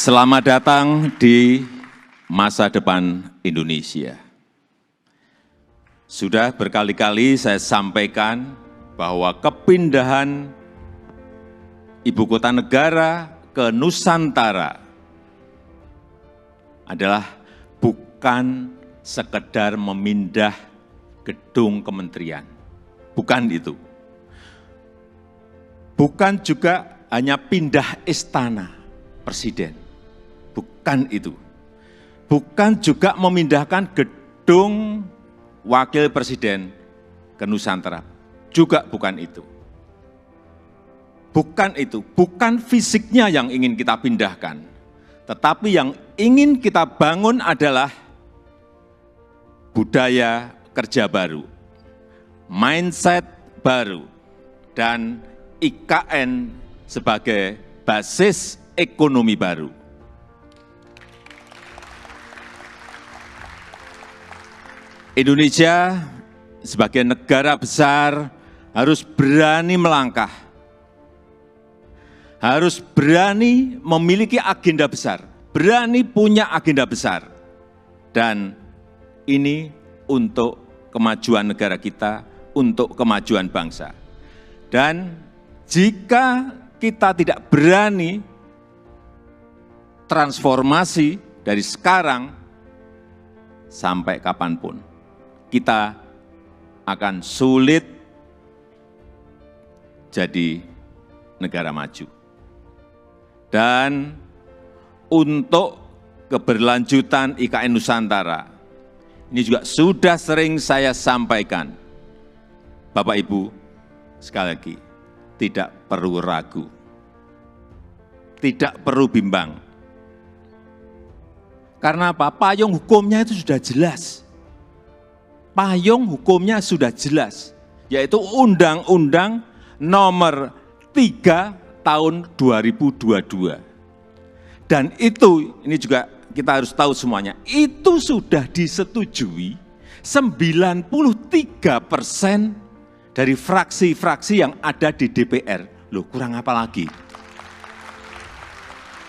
Selamat datang di masa depan Indonesia. Sudah berkali-kali saya sampaikan bahwa kepindahan ibu kota negara ke Nusantara adalah bukan sekedar memindah gedung kementerian. Bukan itu. Bukan juga hanya pindah istana presiden. Bukan itu. Bukan juga memindahkan gedung wakil presiden ke Nusantara. Juga bukan itu. Bukan itu. Bukan fisiknya yang ingin kita pindahkan. Tetapi yang ingin kita bangun adalah budaya kerja baru, mindset baru, dan IKN sebagai basis ekonomi baru. Indonesia sebagai negara besar harus berani melangkah, harus berani memiliki agenda besar, berani punya agenda besar. Dan ini untuk kemajuan negara kita, untuk kemajuan bangsa. Dan jika kita tidak berani transformasi dari sekarang sampai kapanpun, kita akan sulit jadi negara maju. Dan untuk keberlanjutan IKN Nusantara, ini juga sudah sering saya sampaikan. Bapak Ibu, sekali lagi, tidak perlu ragu, tidak perlu bimbang. Karena apa? Payung hukumnya itu sudah jelas. Payung hukumnya sudah jelas, yaitu Undang-Undang Nomor 3 Tahun 2022. Dan itu, ini juga kita harus tahu semuanya, itu sudah disetujui 93% dari fraksi-fraksi yang ada di DPR. Loh, kurang apa lagi?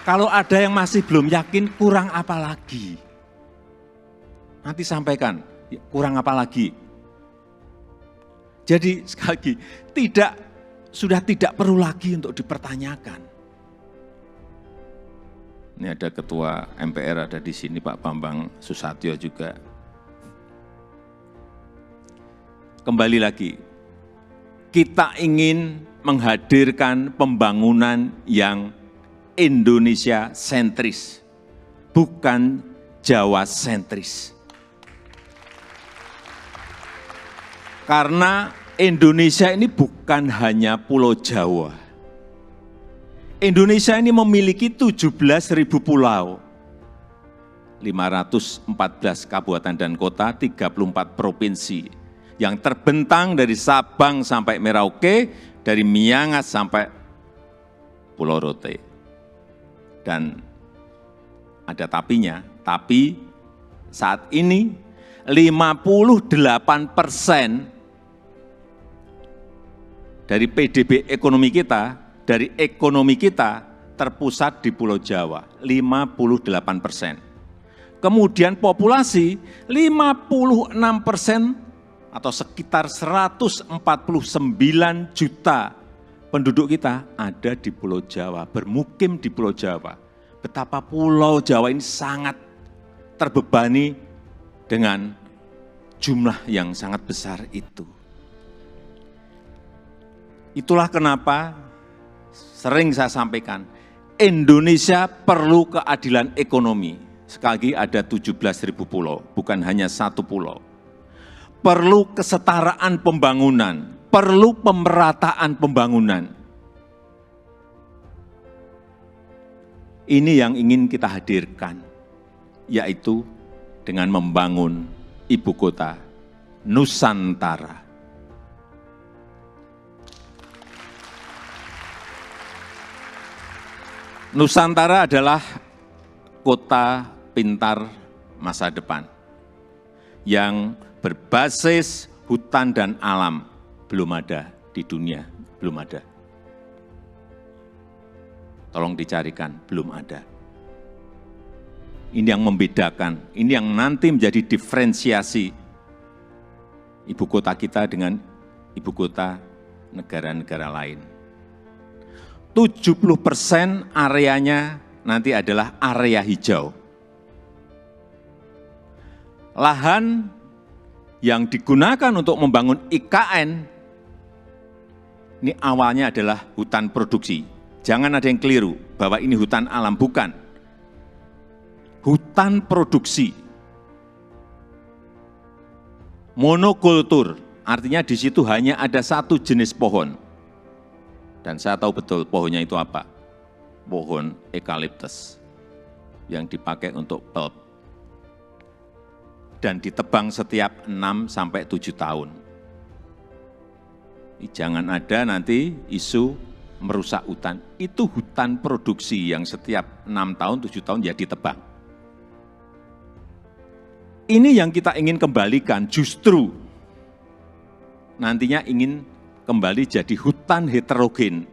Kalau ada yang masih belum yakin, kurang apa lagi? Nanti sampaikan, kurang apa lagi? Jadi sekali lagi, sudah tidak perlu lagi untuk dipertanyakan. Ini ada Ketua MPR ada di sini, Pak Bambang Susatyo juga. Kembali lagi, kita ingin menghadirkan pembangunan yang Indonesia sentris, bukan Jawa sentris. Karena Indonesia ini bukan hanya Pulau Jawa. Indonesia ini memiliki 17.000 pulau, 514 kabupaten dan kota, 34 provinsi, yang terbentang dari Sabang sampai Merauke, dari Miangas sampai Pulau Rote. Dan ada tapinya, tapi saat ini 58% dari PDB ekonomi kita, dari ekonomi kita terpusat di Pulau Jawa, 58%. Kemudian populasi 56% atau sekitar 149 juta penduduk kita ada di Pulau Jawa, bermukim di Pulau Jawa. Betapa Pulau Jawa ini sangat terbebani dengan jumlah yang sangat besar itu. Itulah kenapa sering saya sampaikan, Indonesia perlu keadilan ekonomi. Sekali lagi ada 17.000 pulau, bukan hanya satu pulau. Perlu kesetaraan pembangunan, perlu pemerataan pembangunan. Ini yang ingin kita hadirkan, yaitu dengan membangun ibu kota Nusantara. Nusantara adalah kota pintar masa depan yang berbasis hutan dan alam, belum ada di dunia, belum ada. Tolong dicarikan, belum ada. Ini yang membedakan, ini yang nanti menjadi diferensiasi ibu kota kita dengan ibu kota negara-negara lain. 70% areanya nanti adalah area hijau. Lahan yang digunakan untuk membangun IKN, ini awalnya adalah hutan produksi. Jangan ada yang keliru bahwa ini hutan alam, bukan. Hutan produksi. Monokultur, artinya di situ hanya ada satu jenis pohon. Dan saya tahu betul pohonnya itu apa. Pohon eukaliptus yang dipakai untuk pulp. Dan ditebang setiap 6-7 tahun. Jangan ada nanti isu merusak hutan. Itu hutan produksi yang setiap 6 tahun, 7 tahun ya ditebang. Ini yang kita ingin kembalikan, justru nantinya ingin kembali jadi hutan heterogen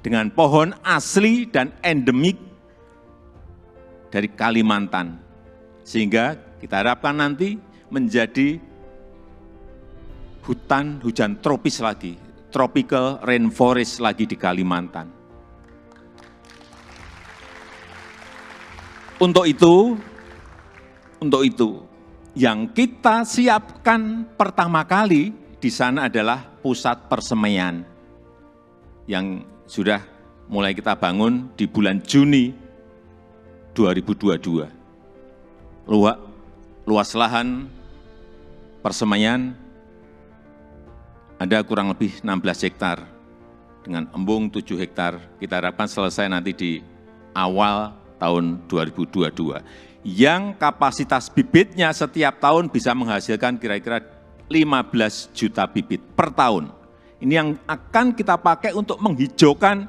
dengan pohon asli dan endemik dari Kalimantan. Sehingga kita harapkan nanti menjadi hutan hujan tropis lagi, tropical rainforest lagi di Kalimantan. Untuk itu, yang kita siapkan pertama kali di sana adalah pusat persemaian yang sudah mulai kita bangun di bulan Juni 2022. Luas lahan persemaian ada kurang lebih 16 hektar dengan embung 7 hektar. Kita harapkan selesai nanti di awal tahun 2022. Yang kapasitas bibitnya setiap tahun bisa menghasilkan kira-kira 15 juta bibit per tahun. Ini yang akan kita pakai untuk menghijaukan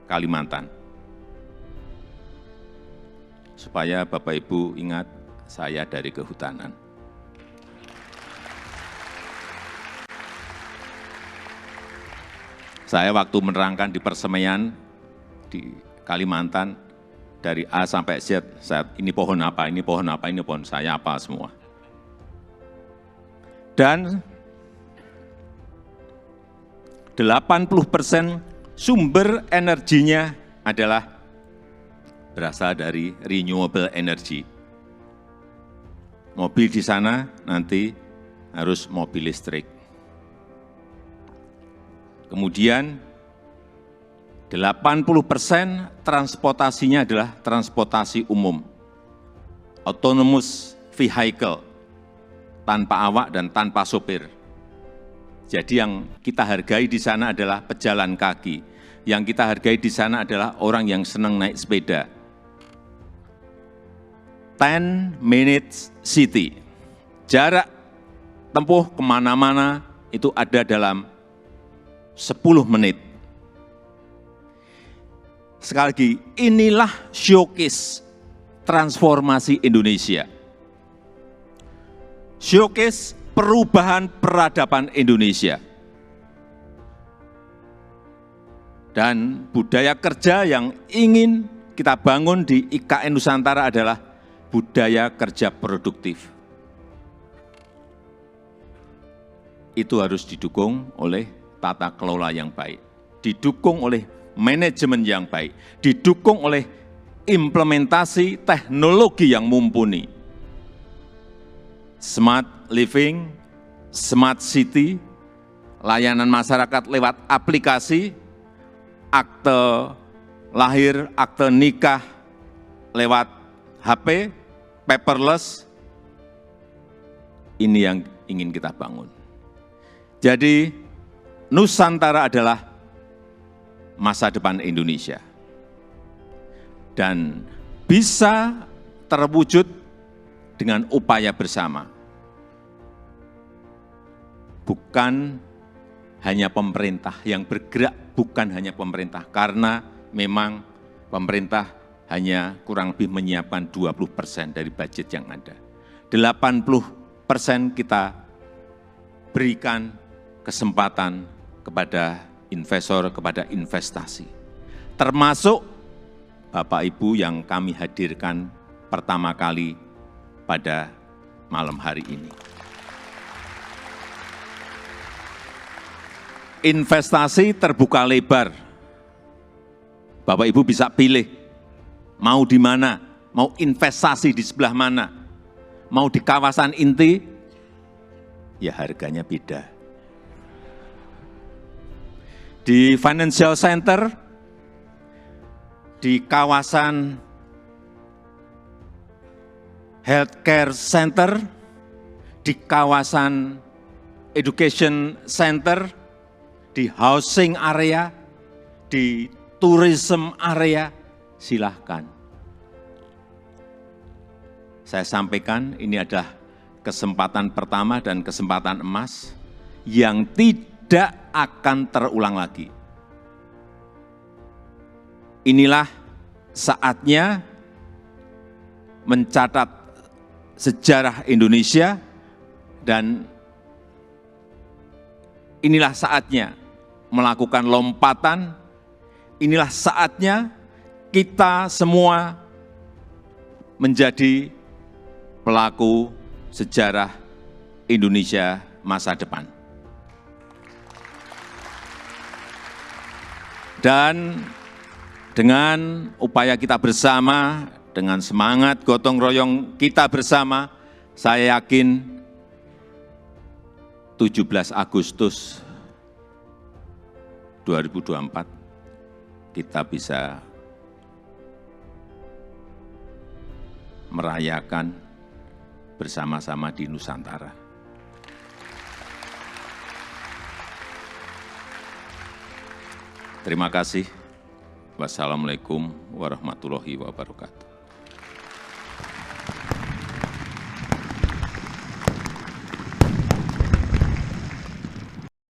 Kalimantan. Supaya Bapak Ibu ingat, saya dari kehutanan. Saya waktu menerangkan di persemaian di Kalimantan, dari A sampai Z, ini pohon apa, ini pohon apa, ini pohon saya apa semua. Dan 80% sumber energinya adalah berasal dari renewable energy. Mobil di sana nanti harus mobil listrik. Kemudian 80% transportasinya adalah transportasi umum, autonomous vehicle, tanpa awak dan tanpa sopir. Jadi yang kita hargai di sana adalah pejalan kaki, yang kita hargai di sana adalah orang yang senang naik sepeda. 10 minutes city, jarak tempuh kemana-mana itu ada dalam 10 menit. Sekali lagi, inilah showcase transformasi Indonesia. Showcase perubahan peradaban Indonesia. Dan budaya kerja yang ingin kita bangun di IKN Nusantara adalah budaya kerja produktif. Itu harus didukung oleh tata kelola yang baik, didukung oleh manajemen yang baik, didukung oleh implementasi teknologi yang mumpuni. Smart living, smart city, layanan masyarakat lewat aplikasi, akte lahir, akte nikah lewat HP, paperless, ini yang ingin kita bangun. Jadi Nusantara adalah masa depan Indonesia. Dan bisa terwujud dengan upaya bersama. Bukan hanya pemerintah yang bergerak, bukan hanya pemerintah. Karena memang pemerintah hanya kurang lebih menyiapkan 20% dari budget yang ada. 80% kita berikan kesempatan kepada investor, kepada investasi. Termasuk Bapak Ibu yang kami hadirkan pertama kali pada malam hari ini. Investasi terbuka lebar. Bapak Ibu bisa pilih mau di mana, mau investasi di sebelah mana, mau di kawasan inti, ya harganya beda. Di financial center, di kawasan healthcare center, di kawasan education center, di housing area, di tourism area, silahkan. Saya sampaikan ini adalah kesempatan pertama dan kesempatan emas yang tidak akan terulang lagi. Inilah saatnya mencatat sejarah Indonesia dan inilah saatnya melakukan lompatan, inilah saatnya kita semua menjadi pelaku sejarah Indonesia masa depan. Dan dengan upaya kita bersama, dengan semangat gotong royong kita bersama, saya yakin 17 Agustus 2024 kita bisa merayakan bersama-sama di Nusantara. Terima kasih. Wassalamualaikum warahmatullahi wabarakatuh.